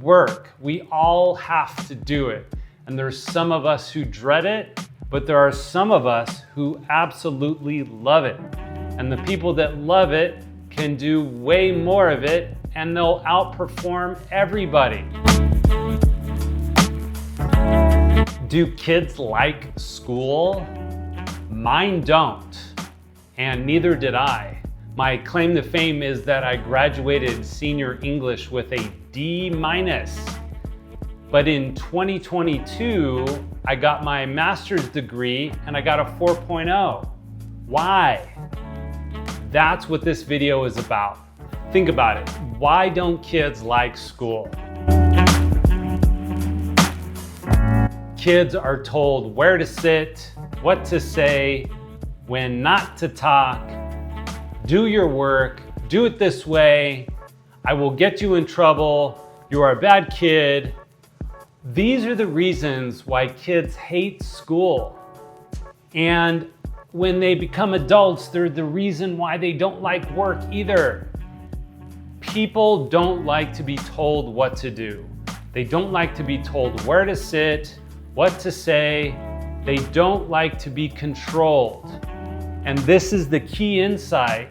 Work, we all have to do it. And there's some of us who dread it, but there are some of us who absolutely love it. And the people that love it can do way more of it, and they'll outperform everybody. Do kids like school? Mine don't, and neither did I. My claim to fame is that I graduated senior English with a D-. But in 2022, I got my master's degree and I got a 4.0. Why? That's what this video is about. Think about it. Why don't kids like school? Kids are told where to sit, what to say, when not to talk. Do your work, do it this way. I will get you in trouble. You are a bad kid. These are the reasons why kids hate school. And when they become adults, they're the reason why they don't like work either. People don't like to be told what to do. They don't like to be told where to sit, what to say. They don't like to be controlled. And this is the key insight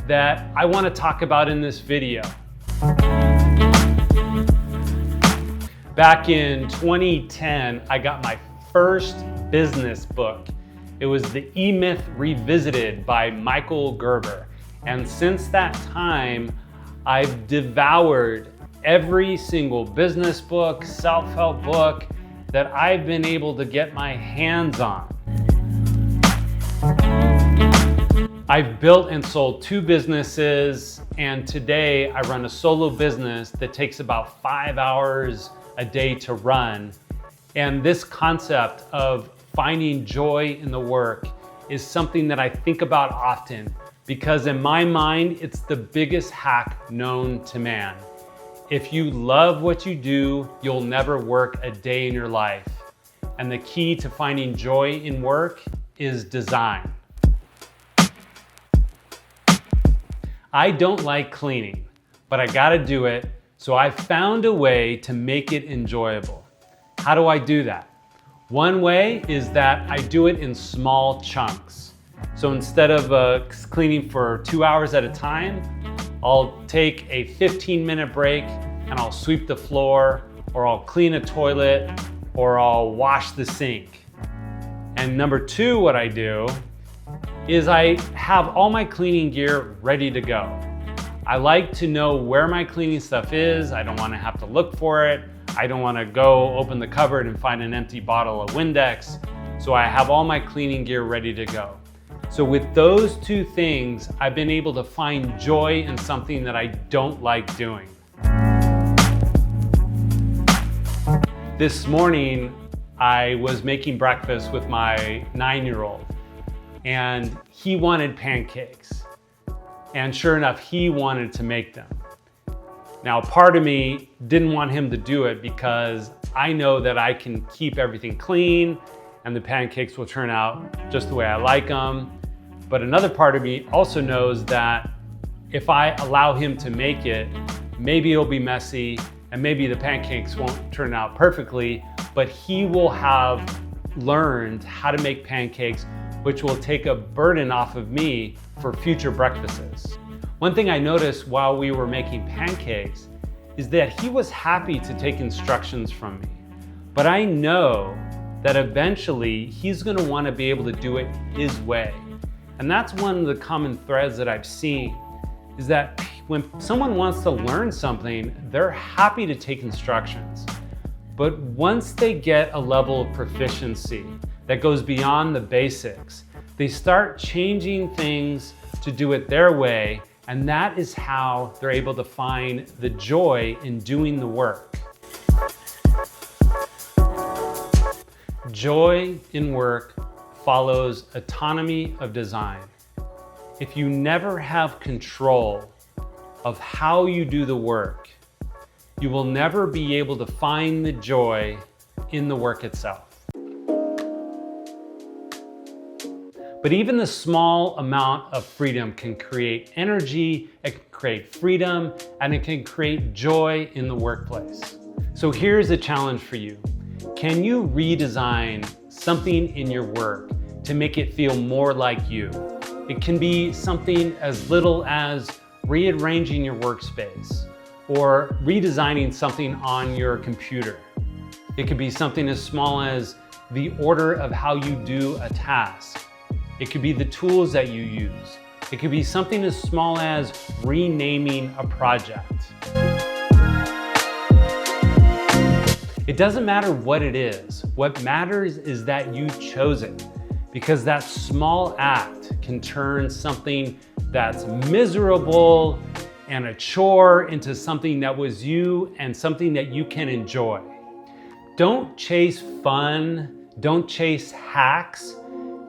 that I want to talk about in this video. Back in 2010, I got my first business book. It was The E-Myth Revisited by Michael Gerber. And since that time, I've devoured every single business book, self-help book that I've been able to get my hands on. I've built and sold 2 businesses, and today I run a solo business that takes about 5 hours a day to run. And this concept of finding joy in the work is something that I think about often, because in my mind, it's the biggest hack known to man. If you love what you do, you'll never work a day in your life. And the key to finding joy in work is design. I don't like cleaning, but I gotta do it, so I found a way to make it enjoyable. How do I do that? One way is that I do it in small chunks. So instead of cleaning for 2 hours at a time, I'll take a 15-minute break and I'll sweep the floor, or I'll clean a toilet, or I'll wash the sink. And number 2, what I do is I have all my cleaning gear ready to go. I like to know where my cleaning stuff is. I don't want to have to look for it. I don't want to go open the cupboard and find an empty bottle of Windex. So I have all my cleaning gear ready to go. So with those 2 things, I've been able to find joy in something that I don't like doing. This morning, I was making breakfast with my 9-year-old. And he wanted pancakes. And sure enough, he wanted to make them. Now, part of me didn't want him to do it because I know that I can keep everything clean and the pancakes will turn out just the way I like them. But another part of me also knows that if I allow him to make it, maybe it'll be messy and maybe the pancakes won't turn out perfectly, but he will have learned how to make pancakes, which will take a burden off of me for future breakfasts. One thing I noticed while we were making pancakes is that he was happy to take instructions from me. But I know that eventually he's gonna wanna be able to do it his way. And that's one of the common threads that I've seen, is that when someone wants to learn something, they're happy to take instructions. But once they get a level of proficiency that goes beyond the basics, they start changing things to do it their way, and that is how they're able to find the joy in doing the work. Joy in work follows autonomy of design. If you never have control of how you do the work, you will never be able to find the joy in the work itself. But even the small amount of freedom can create energy, it can create freedom, and it can create joy in the workplace. So here's a challenge for you. Can you redesign something in your work to make it feel more like you? It can be something as little as rearranging your workspace or redesigning something on your computer. It could be something as small as the order of how you do a task. It could be the tools that you use. It could be something as small as renaming a project. It doesn't matter what it is. What matters is that you chose it, because that small act can turn something that's miserable and a chore into something that was you and something that you can enjoy. Don't chase fun, don't chase hacks,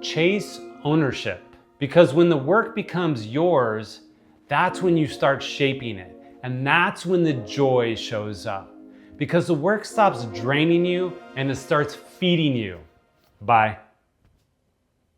chase ownership. Because when the work becomes yours, that's when you start shaping it. And that's when the joy shows up. Because the work stops draining you and it starts feeding you. Bye.